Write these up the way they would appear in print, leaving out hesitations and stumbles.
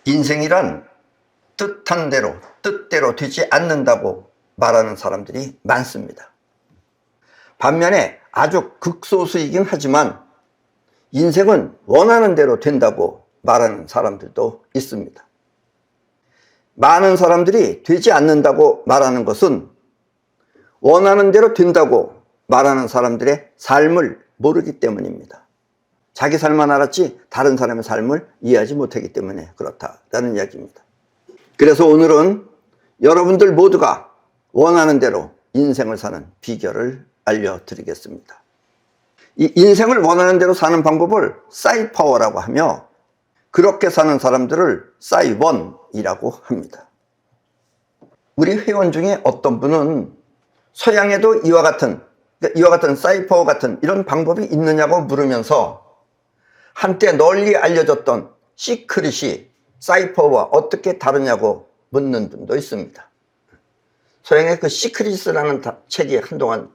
인생이란 뜻한 대로, 뜻대로 되지 않는다고 말하는 사람들이 많습니다. 반면에 아주 극소수이긴 하지만 인생은 원하는 대로 된다고 말하는 사람들도 있습니다. 많은 사람들이 되지 않는다고 말하는 것은 원하는 대로 된다고 말하는 사람들의 삶을 모르기 때문입니다. 자기 삶만 알았지 다른 사람의 삶을 이해하지 못하기 때문에 그렇다라는 이야기입니다. 그래서 오늘은 여러분들 모두가 원하는 대로 인생을 사는 비결을 알려드리겠습니다. 이 인생을 원하는 대로 사는 방법을 싸이파워라고 하며 그렇게 사는 사람들을 싸이원이라고 합니다. 우리 회원 중에 어떤 분은 서양에도 이와 같은 싸이파워 같은 이런 방법이 있느냐고 물으면서 한때 널리 알려졌던 시크릿이 싸이파워와 어떻게 다르냐고 묻는 분도 있습니다. 서양의 그 시크릿이라는 책이 한동안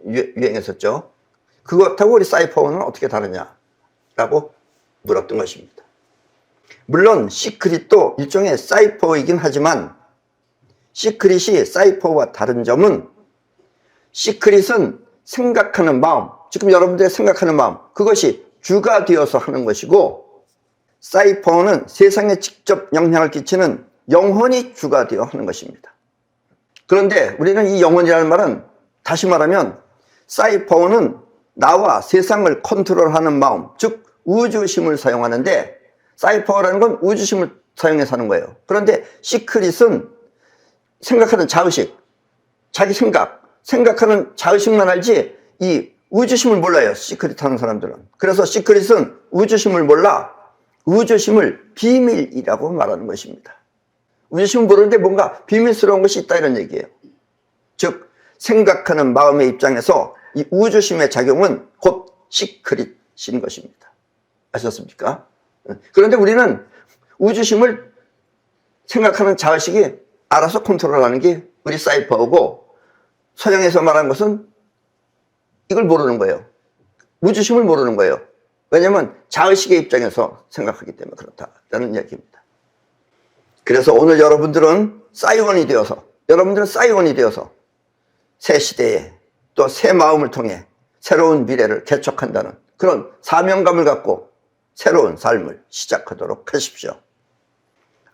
유행했었죠. 그것하고 우리 싸이파워는 어떻게 다르냐라고 물었던 것입니다. 물론 시크릿도 일종의 싸이파워이긴 하지만 시크릿이 싸이파워와 다른 점은 시크릿은 생각하는 마음, 지금 여러분들의 생각하는 마음, 그것이 주가 되어서 하는 것이고 싸이파워는 세상에 직접 영향을 끼치는 영혼이 주가 되어 하는 것입니다. 그런데 우리는 이 영혼이라는 말은 다시 말하면 싸이파워는 나와 세상을 컨트롤하는 마음, 즉 우주심을 사용하는데 싸이파워라는 건 우주심을 사용해서 하는 거예요. 그런데 시크릿은 생각하는 자의식, 자기 생각하는 자의식만 알지 이 우주심을 몰라요. 시크릿 하는 사람들은. 그래서 시크릿은 우주심을 몰라 우주심을 비밀이라고 말하는 것입니다. 우주심을 모르는데 뭔가 비밀스러운 것이 있다 이런 얘기예요. 즉 생각하는 마음의 입장에서 이 우주심의 작용은 곧 시크릿인 것입니다. 아셨습니까? 그런데 우리는 우주심을 생각하는 자의식이 알아서 컨트롤하는 게 우리 싸이파워고 서양에서 말하는 것은 이걸 모르는 거예요. 우주심을 모르는 거예요. 왜냐하면 자의식의 입장에서 생각하기 때문에 그렇다라는 이야기입니다. 그래서 오늘 여러분들은 싸이원이 되어서 새 시대에 또 새 마음을 통해 새로운 미래를 개척한다는 그런 사명감을 갖고 새로운 삶을 시작하도록 하십시오.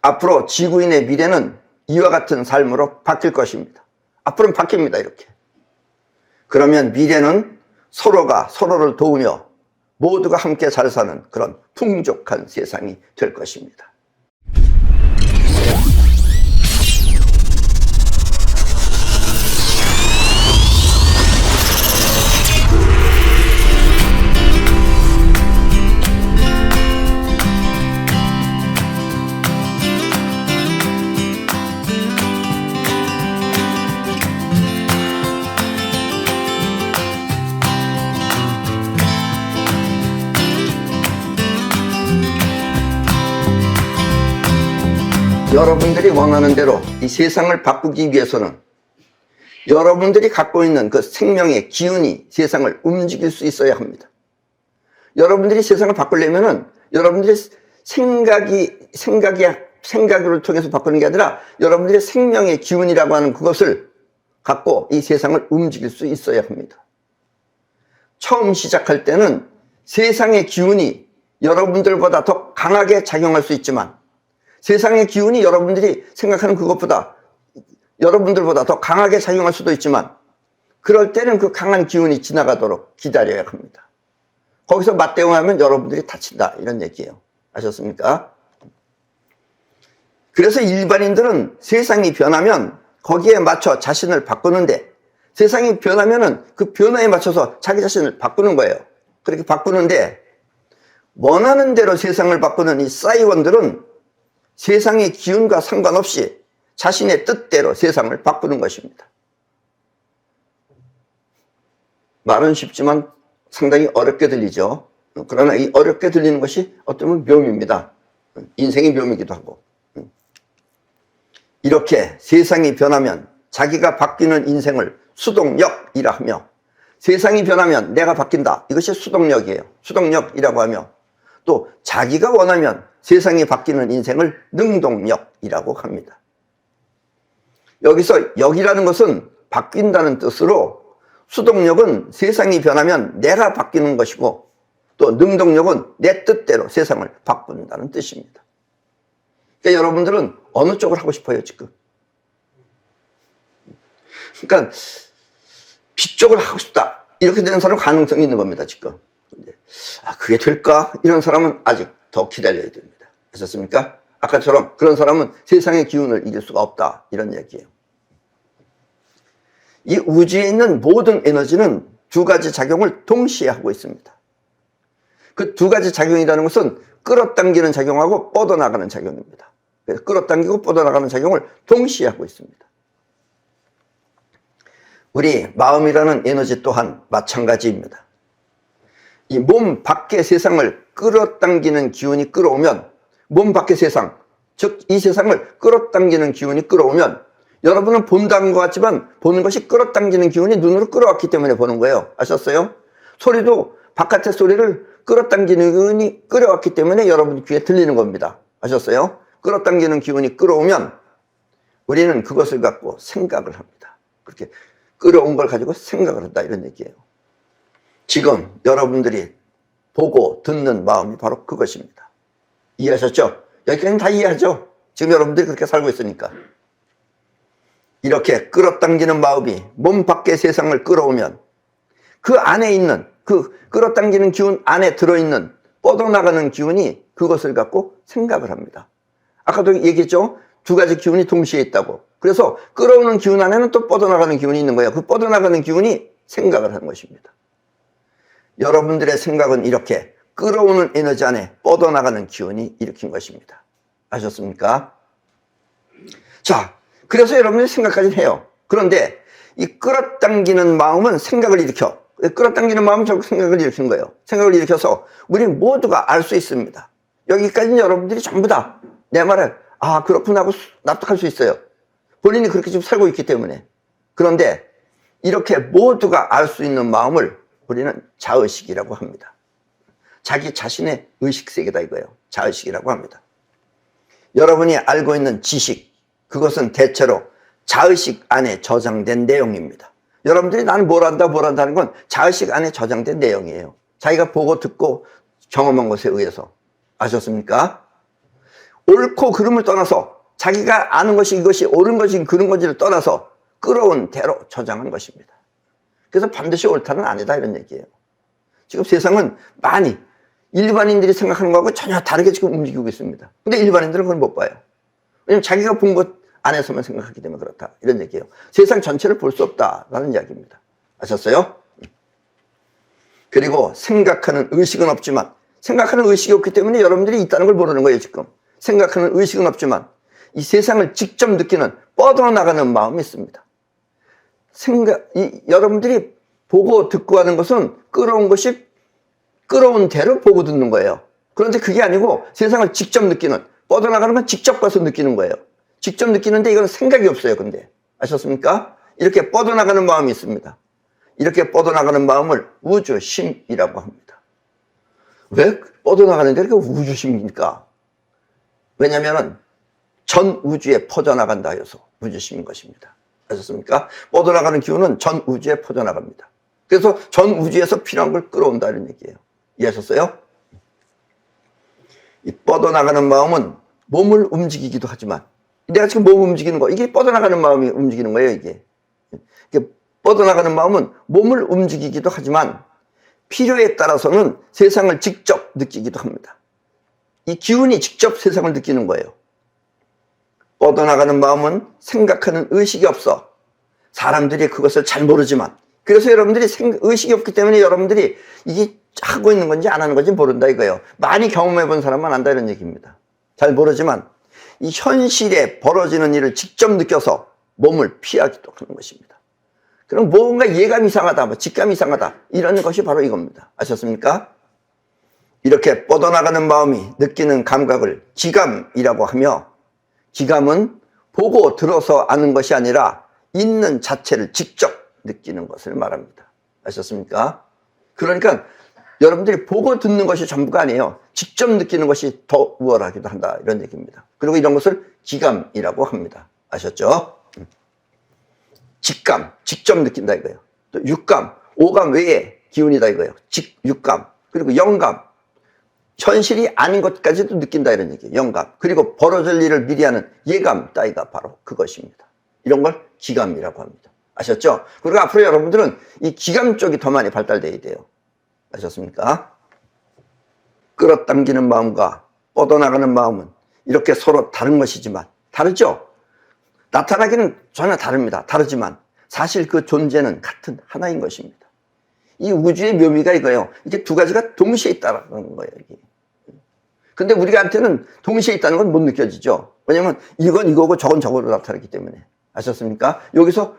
앞으로 지구인의 미래는 이와 같은 삶으로 바뀔 것입니다. 앞으로는 바뀝니다. 이렇게. 그러면 미래는 서로가 서로를 도우며 모두가 함께 잘 사는 그런 풍족한 세상이 될 것입니다. 여러분들이 원하는 대로 이 세상을 바꾸기 위해서는 여러분들이 갖고 있는 그 생명의 기운이 세상을 움직일 수 있어야 합니다. 여러분들이 세상을 바꾸려면은 여러분들의 생각을 통해서 바꾸는 게 아니라 여러분들의 생명의 기운이라고 하는 그것을 갖고 이 세상을 움직일 수 있어야 합니다. 처음 시작할 때는 세상의 기운이 여러분들보다 더 강하게 작용할 수 있지만 세상의 기운이 여러분들이 생각하는 여러분들보다 더 강하게 작용할 수도 있지만 그럴 때는 그 강한 기운이 지나가도록 기다려야 합니다. 거기서 맞대응하면 여러분들이 다친다 이런 얘기예요. 아셨습니까? 그래서 일반인들은 세상이 변하면 거기에 맞춰 자신을 바꾸는데 세상이 변하면은 그 변화에 맞춰서 자기 자신을 바꾸는 거예요. 그렇게 바꾸는데 원하는 대로 세상을 바꾸는 이 싸이원들은 세상의 기운과 상관없이 자신의 뜻대로 세상을 바꾸는 것입니다. 말은 쉽지만 상당히 어렵게 들리죠. 그러나 이 어렵게 들리는 것이 어쩌면 묘미입니다. 인생의 묘미이기도 하고. 이렇게 세상이 변하면 자기가 바뀌는 인생을 수동력이라 하며 세상이 변하면 내가 바뀐다. 이것이 수동력이에요. 수동력이라고 하며 또 자기가 원하면 세상이 바뀌는 인생을 능동력이라고 합니다. 여기서 역이라는 것은 바뀐다는 뜻으로 수동력은 세상이 변하면 내가 바뀌는 것이고 또 능동력은 내 뜻대로 세상을 바꾼다는 뜻입니다. 그러니까 여러분들은 어느 쪽을 하고 싶어요, 지금? 그러니까 B 쪽을 하고 싶다. 이렇게 되는 사람은 가능성이 있는 겁니다, 지금. 그게 될까? 이런 사람은 아직 더 기다려야 됩니다. 아셨습니까? 아까처럼 그런 사람은 세상의 기운을 이길 수가 없다. 이런 얘기예요. 이 우주에 있는 모든 에너지는 두 가지 작용을 동시에 하고 있습니다. 그 두 가지 작용이라는 것은 끌어당기는 작용하고 뻗어나가는 작용입니다. 그래서 끌어당기고 뻗어나가는 작용을 동시에 하고 있습니다. 우리 마음이라는 에너지 또한 마찬가지입니다. 이 몸 밖의 세상을 끌어당기는 기운이 끌어오면, 몸 밖의 세상, 즉 이 세상을 끌어당기는 기운이 끌어오면 여러분은 본다는 것 같지만 보는 것이 끌어당기는 기운이 눈으로 끌어왔기 때문에 보는 거예요. 아셨어요? 소리도 바깥의 소리를 끌어당기는 기운이 끌어왔기 때문에 여러분 귀에 들리는 겁니다. 아셨어요? 끌어당기는 기운이 끌어오면 우리는 그것을 갖고 생각을 합니다. 그렇게 끌어온 걸 가지고 생각을 한다, 이런 얘기예요. 지금 여러분들이 보고 듣는 마음이 바로 그것입니다. 이해하셨죠? 여기까지는 다 이해하죠? 지금 여러분들이 그렇게 살고 있으니까. 이렇게 끌어당기는 마음이 몸 밖의 세상을 끌어오면 그 안에 있는, 그 끌어당기는 기운 안에 들어있는 뻗어나가는 기운이 그것을 갖고 생각을 합니다. 아까도 얘기했죠? 두 가지 기운이 동시에 있다고. 그래서 끌어오는 기운 안에는 또 뻗어나가는 기운이 있는 거예요. 그 뻗어나가는 기운이 생각을 하는 것입니다. 여러분들의 생각은 이렇게 끌어오는 에너지 안에 뻗어나가는 기운이 일으킨 것입니다. 아셨습니까? 자, 그래서 여러분들이 생각까지 해요. 그런데 이 끌어당기는 마음은 생각을 일으켜. 끌어당기는 마음은 결국 생각을 일으키는 거예요. 생각을 일으켜서 우리 모두가 알 수 있습니다. 여기까지는 여러분들이 전부 다 내 말을 그렇구나 하고 납득할 수 있어요. 본인이 그렇게 지금 살고 있기 때문에. 그런데 이렇게 모두가 알 수 있는 마음을 우리는 자의식이라고 합니다. 자기 자신의 의식세계다 이거예요. 자의식이라고 합니다. 여러분이 알고 있는 지식, 그것은 대체로 자의식 안에 저장된 내용입니다. 여러분들이 나는 뭘 한다 하는 건 자의식 안에 저장된 내용이에요. 자기가 보고 듣고 경험한 것에 의해서. 아셨습니까? 옳고 그름을 떠나서 자기가 아는 것이 이것이 옳은 것이 그런 건지를 떠나서 끌어온 대로 저장한 것입니다. 그래서 반드시 옳다는 아니다, 이런 얘기예요. 지금 세상은 많이 일반인들이 생각하는 것하고 전혀 다르게 지금 움직이고 있습니다. 근데 일반인들은 그걸 못 봐요. 왜냐면 자기가 본 것 안에서만 생각하기 때문에 그렇다, 이런 얘기예요. 세상 전체를 볼 수 없다라는 이야기입니다. 아셨어요? 그리고 생각하는 의식은 없지만, 생각하는 의식이 없기 때문에 여러분들이 있다는 걸 모르는 거예요, 지금. 생각하는 의식은 없지만 이 세상을 직접 느끼는 뻗어나가는 마음이 있습니다. 여러분들이 보고 듣고 하는 것은 끌어온 것이 끌어온 대로 보고 듣는 거예요. 그런데 그게 아니고 세상을 직접 느끼는, 뻗어나가는 건 직접 가서 느끼는 거예요. 직접 느끼는데 이건 생각이 없어요. 근데 아셨습니까? 이렇게 뻗어나가는 마음이 있습니다. 이렇게 뻗어나가는 마음을 우주심이라고 합니다. 왜 뻗어나가는데 이렇게 우주심입니까? 왜냐하면 전 우주에 퍼져나간다 해서 우주심인 것입니다. 아셨습니까? 뻗어나가는 기운은 전 우주에 퍼져나갑니다. 그래서 전 우주에서 필요한 걸 끌어온다, 이런 얘기예요. 이해하셨어요? 이 뻗어나가는 마음은 몸을 움직이기도 하지만, 내가 지금 몸을 움직이는 거, 이게 뻗어나가는 마음이 움직이는 거예요, 이게. 뻗어나가는 마음은 몸을 움직이기도 하지만 필요에 따라서는 세상을 직접 느끼기도 합니다. 이 기운이 직접 세상을 느끼는 거예요. 뻗어나가는 마음은 생각하는 의식이 없어. 사람들이 그것을 잘 모르지만, 그래서 여러분들이 의식이 없기 때문에 여러분들이 이게 하고 있는 건지 안 하는 건지 모른다 이거예요. 많이 경험해 본 사람만 안다, 이런 얘기입니다. 잘 모르지만 이 현실에 벌어지는 일을 직접 느껴서 몸을 피하기도 하는 것입니다. 그럼 뭔가 예감이 이상하다, 직감이 이상하다, 이런 것이 바로 이겁니다. 아셨습니까? 이렇게 뻗어나가는 마음이 느끼는 감각을 지감이라고 하며, 지감은 보고 들어서 아는 것이 아니라 있는 자체를 직접 느끼는 것을 말합니다. 아셨습니까? 그러니까 여러분들이 보고 듣는 것이 전부가 아니에요. 직접 느끼는 것이 더 우월하기도 한다, 이런 얘기입니다. 그리고 이런 것을 기감이라고 합니다. 아셨죠? 직감, 직접 느낀다 이거예요. 또 육감, 오감 외에 기운이다 이거예요. 육감, 그리고 영감, 현실이 아닌 것까지도 느낀다 이런 얘기예요. 영감, 그리고 벌어질 일을 미리 하는 예감 따위가 바로 그것입니다. 이런 걸 기감이라고 합니다. 아셨죠? 그리고 앞으로 여러분들은 이 기감 쪽이 더 많이 발달돼야 돼요. 아셨습니까? 끌어당기는 마음과 뻗어나가는 마음은 이렇게 서로 다른 것이지만, 다르죠? 나타나기는 전혀 다릅니다. 다르지만 사실 그 존재는 같은 하나인 것입니다. 이 우주의 묘미가 이거예요. 이게 두 가지가 동시에 있다는 거예요. 이게. 근데 우리한테는 동시에 있다는 건 못 느껴지죠. 왜냐면 이건 이거고 저건 저거로 나타나기 때문에. 아셨습니까? 여기서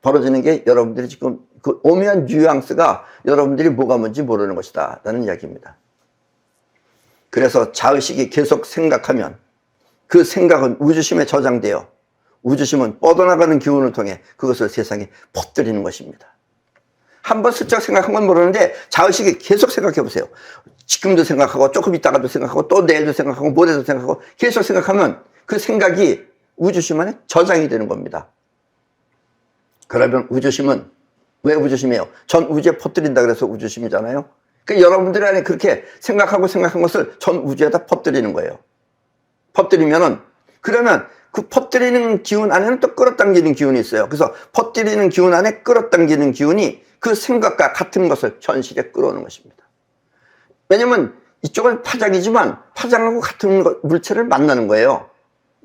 벌어지는 게 여러분들이 지금 그 오묘한 뉘앙스가 여러분들이 뭐가 뭔지 모르는 것이다 라는 이야기입니다. 그래서 자의식이 계속 생각하면 그 생각은 우주심에 저장되어 우주심은 뻗어나가는 기운을 통해 그것을 세상에 퍼뜨리는 것입니다. 한번 슬쩍 생각한 건 모르는데 자의식이 계속 생각해 보세요. 지금도 생각하고 조금 있다가도 생각하고 또 내일도 생각하고 모레도 생각하고 계속 생각하면 그 생각이 우주심 안에 저장이 되는 겁니다. 그러면 우주심은 왜 우주심이에요? 전 우주에 퍼뜨린다 그래서 우주심이잖아요. 그러니까 여러분들 안에 그렇게 생각하고 생각한 것을 전 우주에다 퍼뜨리는 거예요. 퍼뜨리면은 그러면 그 퍼뜨리는 기운 안에는 또 끌어당기는 기운이 있어요. 그래서 퍼뜨리는 기운 안에 끌어당기는 기운이 그 생각과 같은 것을 현실에 끌어오는 것입니다. 왜냐면 이쪽은 파장이지만 파장하고 같은 물체를 만나는 거예요.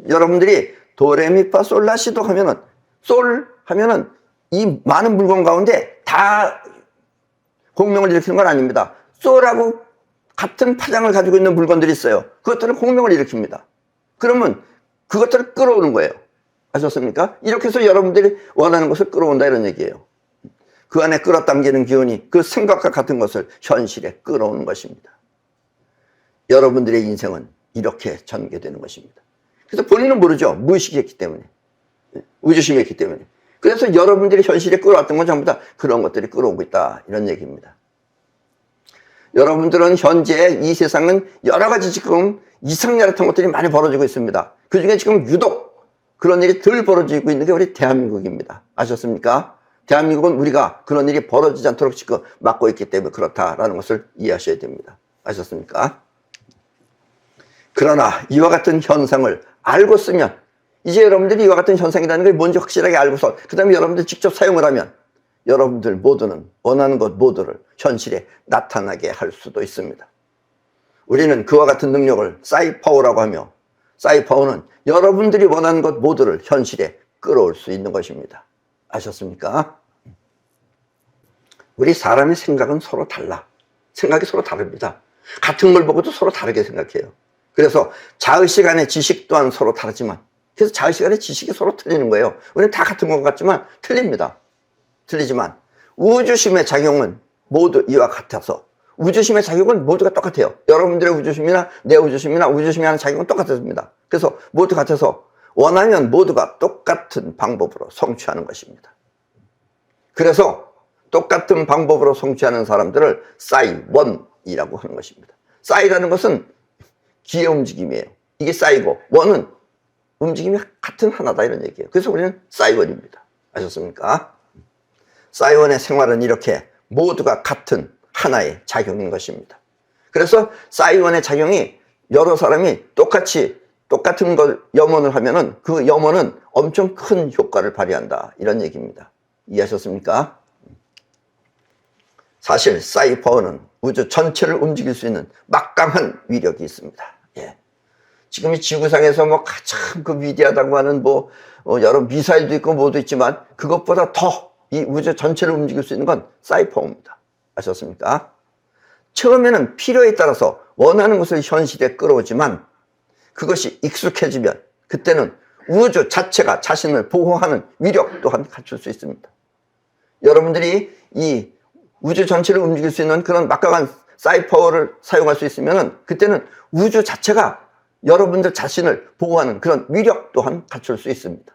여러분들이 도레미파솔라시도 하면은 솔 하면은 이 많은 물건 가운데 다 공명을 일으키는 건 아닙니다. 솔하고 같은 파장을 가지고 있는 물건들이 있어요. 그것들은 공명을 일으킵니다. 그러면 그것들을 끌어오는 거예요. 아셨습니까? 이렇게 해서 여러분들이 원하는 것을 끌어온다 이런 얘기예요. 그 안에 끌어당기는 기운이 그 생각과 같은 것을 현실에 끌어오는 것입니다. 여러분들의 인생은 이렇게 전개되는 것입니다. 그래서 본인은 모르죠. 무의식이었기 때문에. 우주심이었기 때문에. 그래서 여러분들이 현실에 끌어왔던 건 전부 다 그런 것들이 끌어오고 있다 이런 얘기입니다. 여러분들은 현재 이 세상은 여러 가지 지금 이상야릇한 것들이 많이 벌어지고 있습니다. 그 중에 지금 유독 그런 일이 덜 벌어지고 있는 게 우리 대한민국입니다. 아셨습니까? 대한민국은 우리가 그런 일이 벌어지지 않도록 지금 막고 있기 때문에 그렇다라는 것을 이해하셔야 됩니다. 아셨습니까? 그러나 이와 같은 현상을 알고 쓰면 이제 여러분들이 이와 같은 현상이라는 걸 뭔지 확실하게 알고서 그 다음에 여러분들이 직접 사용을 하면 여러분들 모두는 원하는 것 모두를 현실에 나타나게 할 수도 있습니다. 우리는 그와 같은 능력을 사이파워라고 하며 사이파워는 여러분들이 원하는 것 모두를 현실에 끌어올 수 있는 것입니다. 아셨습니까? 우리 사람의 생각은 서로 달라. 생각이 서로 다릅니다. 같은 걸 보고도 서로 다르게 생각해요. 그래서 자의식 안의 지식 또한 서로 다르지만 그래서 자의식 안의 지식이 서로 틀리는 거예요. 우리는 다 같은 것 같지만 틀립니다. 틀리지만 우주심의 작용은 모두 이와 같아서 우주심의 작용은 모두가 똑같아요. 여러분들의 우주심이나 내 우주심이나 우주심이 하는 작용은 똑같습니다. 그래서 모두 같아서 원하면 모두가 똑같은 방법으로 성취하는 것입니다. 그래서 똑같은 방법으로 성취하는 사람들을 싸이원이라고 하는 것입니다. 싸이라는 것은 기의 움직임이에요. 이게 싸이고 원은 움직임이 같은 하나다 이런 얘기예요. 그래서 우리는 싸이원입니다. 아셨습니까? 싸이원의 생활은 이렇게 모두가 같은 하나의 작용인 것입니다. 그래서 싸이원의 작용이 여러 사람이 똑같은 걸 염원을 하면은 그 염원은 엄청 큰 효과를 발휘한다 이런 얘기입니다. 이해하셨습니까? 사실 싸이파워는 우주 전체를 움직일 수 있는 막강한 위력이 있습니다. 예. 지금 이 지구상에서 뭐 가장 그 위대하다고 하는 여러 미사일도 있고 뭐도 있지만 그것보다 더 이 우주 전체를 움직일 수 있는 건 사이파워입니다. 아셨습니까? 처음에는 필요에 따라서 원하는 것을 현실에 끌어오지만 그것이 익숙해지면 그때는 우주 자체가 자신을 보호하는 위력 또한 갖출 수 있습니다. 여러분들이 이 우주 전체를 움직일 수 있는 그런 막강한 사이파워를 사용할 수 있으면 그때는 우주 자체가 여러분들 자신을 보호하는 그런 위력 또한 갖출 수 있습니다.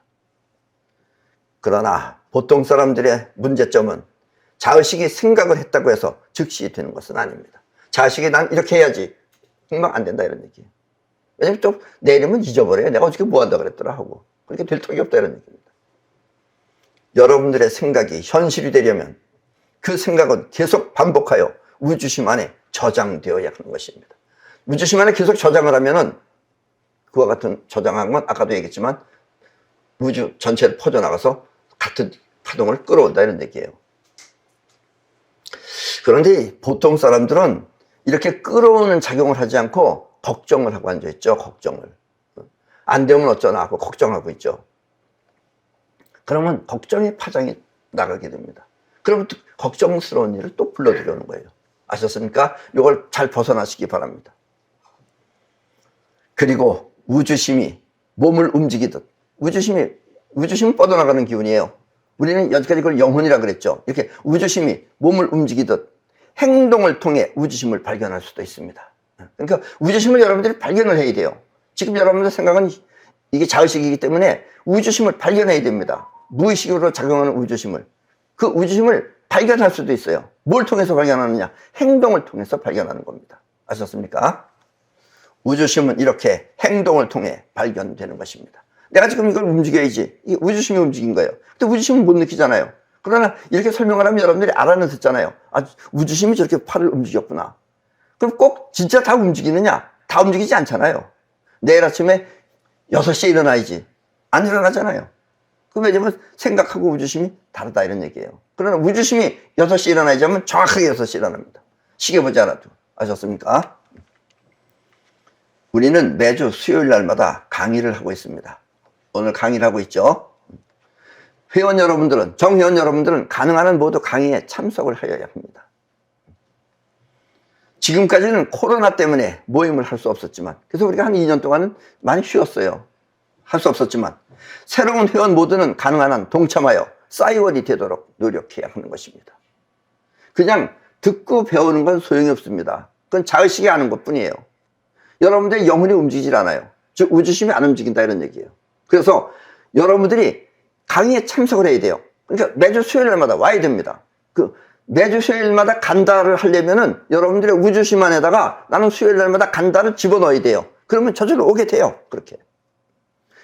그러나 보통 사람들의 문제점은 자의식이 생각을 했다고 해서 즉시 되는 것은 아닙니다. 자의식이 난 이렇게 해야지. 금방 안 된다 이런 얘기예요. 왜냐면 또 내일이면 잊어버려요. 내가 어저께 뭐 한다 그랬더라 하고. 그렇게 될 턱이 없다 이런 얘기입니다. 여러분들의 생각이 현실이 되려면 그 생각은 계속 반복하여 우주심 안에 저장되어야 하는 것입니다. 우주심 안에 계속 저장을 하면은 그와 같은 저장한 건 아까도 얘기했지만 우주 전체를 퍼져나가서 같은 파동을 끌어온다 이런 얘기예요. 그런데 보통 사람들은 이렇게 끌어오는 작용을 하지 않고 걱정을 하고 앉아있죠. 걱정을. 안 되면 어쩌나 하고 걱정하고 있죠. 그러면 걱정의 파장이 나가게 됩니다. 그러면 또 걱정스러운 일을 또 불러들여오는 거예요. 아셨습니까? 이걸 잘 벗어나시기 바랍니다. 그리고 우주심이 몸을 움직이듯 우주심은 뻗어나가는 기운이에요. 우리는 여기까지 그걸 영혼이라 그랬죠. 이렇게 우주심이 몸을 움직이듯 행동을 통해 우주심을 발견할 수도 있습니다. 그러니까 우주심을 여러분들이 발견을 해야 돼요. 지금 여러분들 생각은 이게 자의식이기 때문에 우주심을 발견해야 됩니다. 무의식으로 작용하는 우주심을. 그 우주심을 발견할 수도 있어요. 뭘 통해서 발견하느냐? 행동을 통해서 발견하는 겁니다. 아셨습니까? 우주심은 이렇게 행동을 통해 발견되는 것입니다. 내가 지금 이걸 움직여야지. 이 우주심이 움직인 거예요. 근데 우주심은 못 느끼잖아요. 그러나 이렇게 설명을 하면 여러분들이 알아는 듣잖아요. 아, 우주심이 저렇게 팔을 움직였구나. 그럼 꼭 진짜 다 움직이느냐? 다 움직이지 않잖아요. 내일 아침에 6시에 일어나야지. 안 일어나잖아요. 왜냐면 생각하고 우주심이 다르다 이런 얘기예요. 그러나 우주심이 6시에 일어나야지 하면 정확하게 6시에 일어납니다. 시계 보지 않아도. 아셨습니까? 우리는 매주 수요일 날마다 강의를 하고 있습니다. 오늘 강의를 하고 있죠. 회원 여러분들은, 정회원 여러분들은 가능한 한 모두 강의에 참석을 하여야 합니다. 지금까지는 코로나 때문에 모임을 할 수 없었지만, 그래서 우리가 한 2년 동안은 많이 쉬었어요. 할 수 없었지만, 새로운 회원 모두는 가능한 한 동참하여 싸이원이 되도록 노력해야 하는 것입니다. 그냥 듣고 배우는 건 소용이 없습니다. 그건 자의식이 아는 것 뿐이에요. 여러분들의 영혼이 움직이질 않아요. 즉 우주심이 안 움직인다 이런 얘기예요. 그래서 여러분들이 강의에 참석을 해야 돼요. 그러니까 매주 수요일마다 와야 됩니다. 매주 수요일마다 간다를 하려면은 여러분들의 우주심 안에다가 나는 수요일날마다 간다를 집어넣어야 돼요. 그러면 저절로 오게 돼요. 그렇게.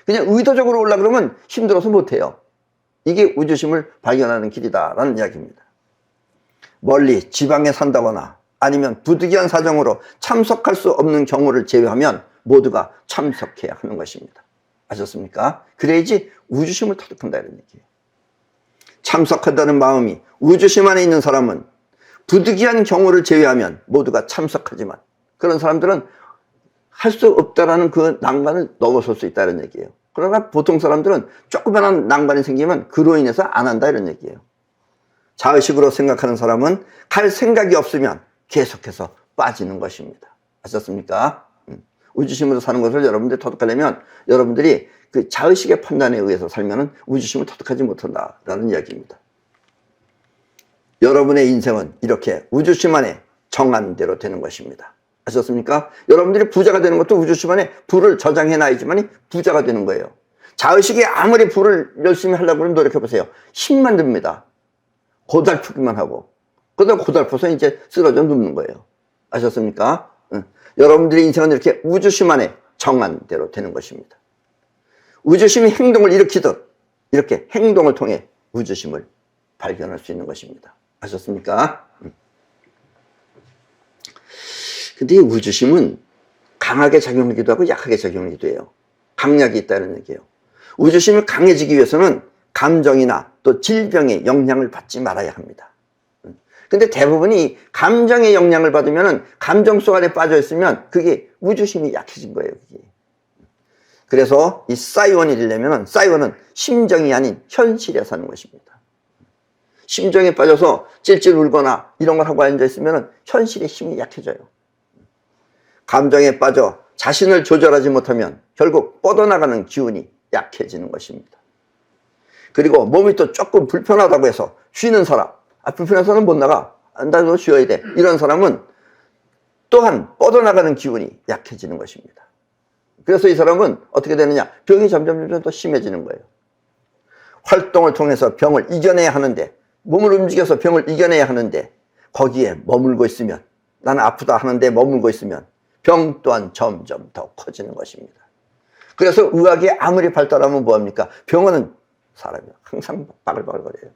그냥 의도적으로 오려고 그러면 힘들어서 못해요. 이게 우주심을 발견하는 길이다라는 이야기입니다. 멀리 지방에 산다거나 아니면 부득이한 사정으로 참석할 수 없는 경우를 제외하면 모두가 참석해야 하는 것입니다. 아셨습니까? 그래야지 우주심을 터득한다 이런 얘기예요. 참석한다는 마음이 우주심 안에 있는 사람은 부득이한 경우를 제외하면 모두가 참석하지만 그런 사람들은 할 수 없다라는 그 난관을 넘어설 수 있다는 얘기예요. 그러나 보통 사람들은 조그만한 난관이 생기면 그로 인해서 안 한다 이런 얘기예요. 자의식으로 생각하는 사람은 갈 생각이 없으면 계속해서 빠지는 것입니다. 아셨습니까? 우주심으로 사는 것을 여러분들이 터득하려면 여러분들이 그 자의식의 판단에 의해서 살면은 우주심을 터득하지 못한다라는 이야기입니다. 여러분의 인생은 이렇게 우주심 안에 정한 대로 되는 것입니다. 아셨습니까? 여러분들이 부자가 되는 것도 우주심 안에 불을 저장해 놔야지만이 부자가 되는 거예요. 자의식이 아무리 불을 열심히 하려고 노력해 보세요. 힘만 듭니다. 고달프기만 하고. 그러다 고달퍼서 이제 쓰러져 눕는 거예요. 아셨습니까? 여러분들의 인생은 이렇게 우주심 안에 정한 대로 되는 것입니다. 우주심이 행동을 일으키듯 이렇게 행동을 통해 우주심을 발견할 수 있는 것입니다. 아셨습니까? 근데 이 우주심은 강하게 작용하기도 하고 약하게 작용하기도 해요. 강약이 있다는 얘기예요. 우주심이 강해지기 위해서는 감정이나 또 질병의 영향을 받지 말아야 합니다. 근데 대부분이 감정의 영향을 받으면 감정 속 안에 빠져 있으면 그게 우주심이 약해진 거예요. 그게. 그래서 이 싸이원이 되려면 싸이원은 심정이 아닌 현실에 사는 것입니다. 심정에 빠져서 찔찔 울거나 이런 걸 하고 앉아 있으면 현실의 힘이 약해져요. 감정에 빠져 자신을 조절하지 못하면 결국 뻗어나가는 기운이 약해지는 것입니다. 그리고 몸이 또 조금 불편하다고 해서 쉬는 사람, 불편해서는 못 나가. 나도 쉬어야 돼. 이런 사람은 또한 뻗어나가는 기운이 약해지는 것입니다. 그래서 이 사람은 어떻게 되느냐? 병이 점점 더 심해지는 거예요. 활동을 통해서 병을 이겨내야 하는데 몸을 움직여서 병을 이겨내야 하는데 거기에 머물고 있으면, 나는 아프다 하는데 머물고 있으면 병 또한 점점 더 커지는 것입니다. 그래서 의학이 아무리 발달하면 뭐합니까? 병원은 사람이 항상 바글바글거려요.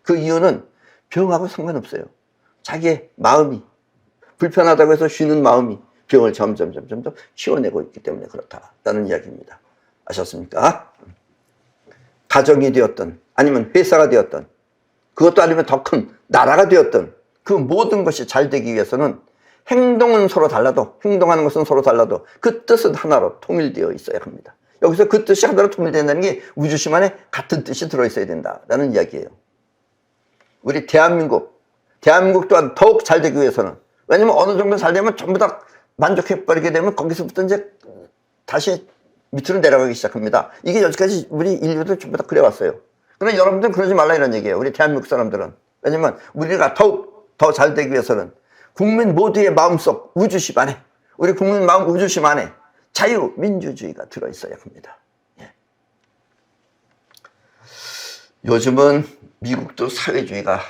그 이유는 병하고 상관없어요. 자기의 마음이 불편하다고 해서 쉬는 마음이 병을 점점 더 키워내고 있기 때문에 그렇다라는 이야기입니다. 아셨습니까? 가정이 되었던, 아니면 회사가 되었던, 그것도 아니면 더 큰 나라가 되었던, 그 모든 것이 잘 되기 위해서는 행동은 서로 달라도, 행동하는 것은 서로 달라도 그 뜻은 하나로 통일되어 있어야 합니다. 여기서 그 뜻이 하나로 통일된다는 게 우주심 안에 같은 뜻이 들어있어야 된다라는 이야기예요. 우리 대한민국 또한 더욱 잘 되기 위해서는, 왜냐면 어느 정도 잘 되면 전부 다 만족해버리게 되면 거기서부터 이제 다시 밑으로 내려가기 시작합니다. 이게 여기까지 우리 인류들 전부 다 그래왔어요. 그러나 여러분들은 그러지 말라 이런 얘기예요. 우리 대한민국 사람들은. 왜냐면 우리가 더욱 더 잘 되기 위해서는 국민 모두의 마음속 우주심 안에, 우리 국민 마음 우주심 안에 자유민주주의가 들어있어야 합니다. 예. 요즘은 미국도 사회주의가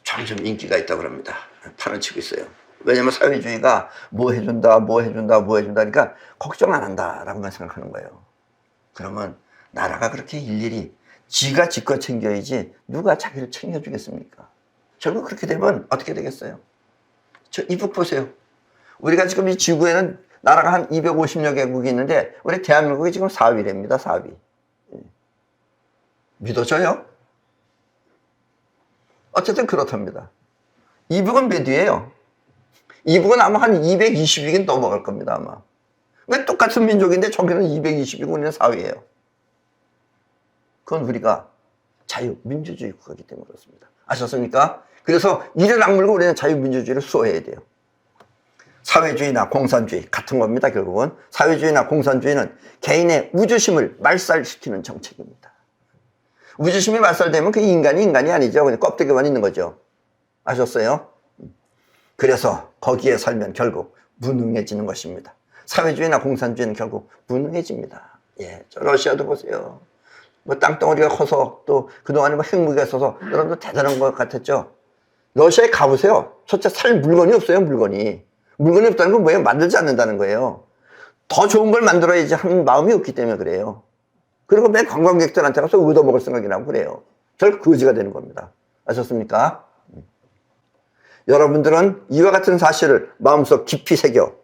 점점 인기가 있다고 합니다. 판을 치고 있어요. 왜냐면 사회주의가 뭐 해준다 하니까 걱정 안 한다라고만 생각하는 거예요. 그러면 나라가 그렇게 일일이 지가 지껏 챙겨야지 누가 자기를 챙겨주겠습니까? 결국 그렇게 되면 어떻게 되겠어요? 저 이북 보세요. 우리가 지금 이 지구에는 나라가 한 250여 개국이 있는데 우리 대한민국이 지금 4위랍니다. 4위. 믿어져요? 어쨌든 그렇답니다. 이북은 몇 위예요? 이북은 아마 한 220위긴 넘어갈 겁니다. 아마. 왜 똑같은 민족인데 저기는 220위고 우리는 4위예요. 그건 우리가 자유민주주의 국가이기 때문에 그렇습니다. 아셨습니까? 그래서 이를 악물고 우리는 자유민주주의를 수호해야 돼요. 사회주의나 공산주의 같은 겁니다. 결국은 사회주의나 공산주의는 개인의 우주심을 말살시키는 정책입니다. 우주심이 말살되면 그 인간이 아니죠. 그냥 껍데기만 있는 거죠. 아셨어요? 그래서 거기에 살면 결국 무능해지는 것입니다. 사회주의나 공산주의는 결국 무능해집니다. 예, 저 러시아도 보세요. 뭐 땅덩어리가 커서 또 그동안에 뭐 핵무기가 있어서 여러분들 대단한 것 같았죠. 러시아에 가보세요. 첫째 살 물건이 없어요. 물건이 없다는 건 뭐예요? 만들지 않는다는 거예요. 더 좋은 걸 만들어야지 하는 마음이 없기 때문에 그래요. 그리고 맨 관광객들한테 가서 얻어먹을 생각이 나고 그래요. 결국 거지가 되는 겁니다. 아셨습니까? 여러분들은 이와 같은 사실을 마음속 깊이 새겨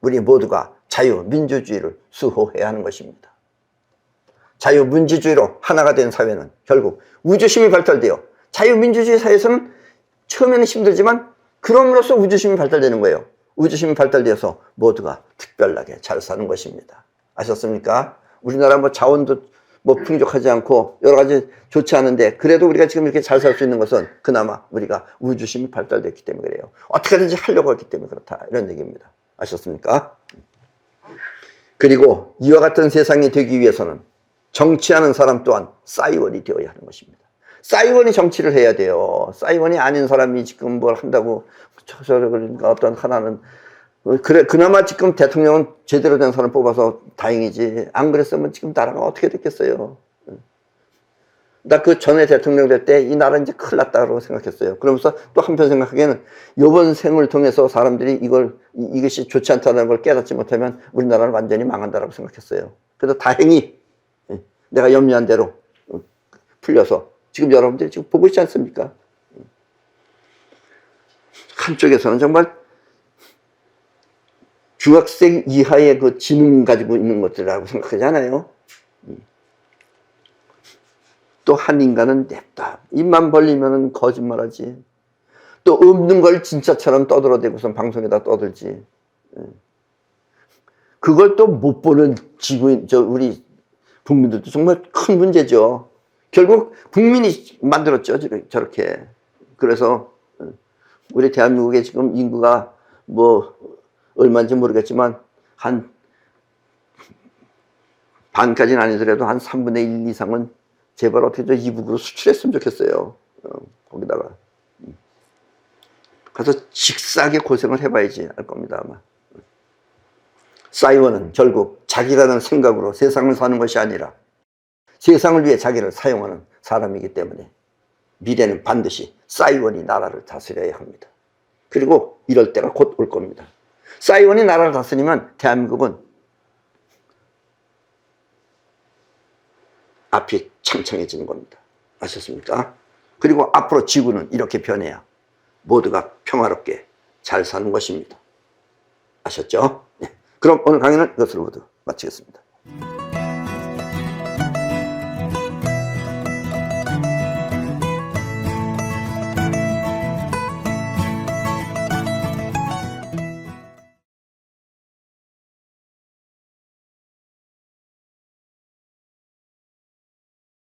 우리 모두가 자유민주주의를 수호해야 하는 것입니다. 자유민주주의로 하나가 된 사회는 결국 우주심이 발달되어, 자유민주주의 사회에서는 처음에는 힘들지만 그럼으로써 우주심이 발달되는 거예요. 우주심이 발달되어서 모두가 특별하게 잘 사는 것입니다. 아셨습니까? 우리나라 뭐 자원도 뭐 풍족하지 않고 여러 가지 좋지 않은데 그래도 우리가 지금 이렇게 잘 살 수 있는 것은 그나마 우리가 우주심이 발달됐기 때문에 그래요. 어떻게든지 하려고 했기 때문에 그렇다, 이런 얘기입니다. 아셨습니까? 그리고 이와 같은 세상이 되기 위해서는 정치하는 사람 또한 싸이원이 되어야 하는 것입니다. 싸이원이 정치를 해야 돼요. 싸이원이 아닌 사람이 지금 뭘 한다고, 그러니까 어떤 하나는, 그래, 그나마 지금 대통령은 제대로 된 사람 뽑아서 다행이지. 안 그랬으면 지금 나라가 어떻게 됐겠어요. 나 그 전에 대통령 될 때 이 나라 이제 큰일 났다고 생각했어요. 그러면서 또 한편 생각하기에는 이번 생을 통해서 사람들이 이것이 좋지 않다는 걸 깨닫지 못하면 우리나라는 완전히 망한다고 생각했어요. 그래서 다행히 내가 염려한 대로 풀려서 지금 여러분들이 지금 보고 있지 않습니까? 한쪽에서는 정말 중학생 이하의 그 지능 가지고 있는 것들이라고 생각하잖아요. 또 한 인간은 냅다 입만 벌리면 거짓말하지. 또 없는 걸 진짜처럼 떠들어대고선 방송에다 떠들지. 그걸 또 못 보는 지구인 우리 국민들도 정말 큰 문제죠. 결국 국민이 만들었죠, 저렇게. 그래서 우리 대한민국의 지금 인구가 뭐 얼마인지 모르겠지만 한 반까지는 아니더라도 한 3분의 1 이상은 제발 어떻게 저 이북으로 수출했으면 좋겠어요. 거기다가. 가서 직사하게 고생을 해봐야지 알 겁니다, 아마. 싸이원은 결국 자기라는 생각으로 세상을 사는 것이 아니라 세상을 위해 자기를 사용하는 사람이기 때문에 미래는 반드시 사이원이 나라를 다스려야 합니다. 그리고 이럴 때가 곧 올 겁니다. 사이원이 나라를 다스리면 대한민국은 앞이 창창해지는 겁니다. 아셨습니까? 그리고 앞으로 지구는 이렇게 변해야 모두가 평화롭게 잘 사는 것입니다. 아셨죠? 네. 그럼 오늘 강의는 이것으로 모두 마치겠습니다.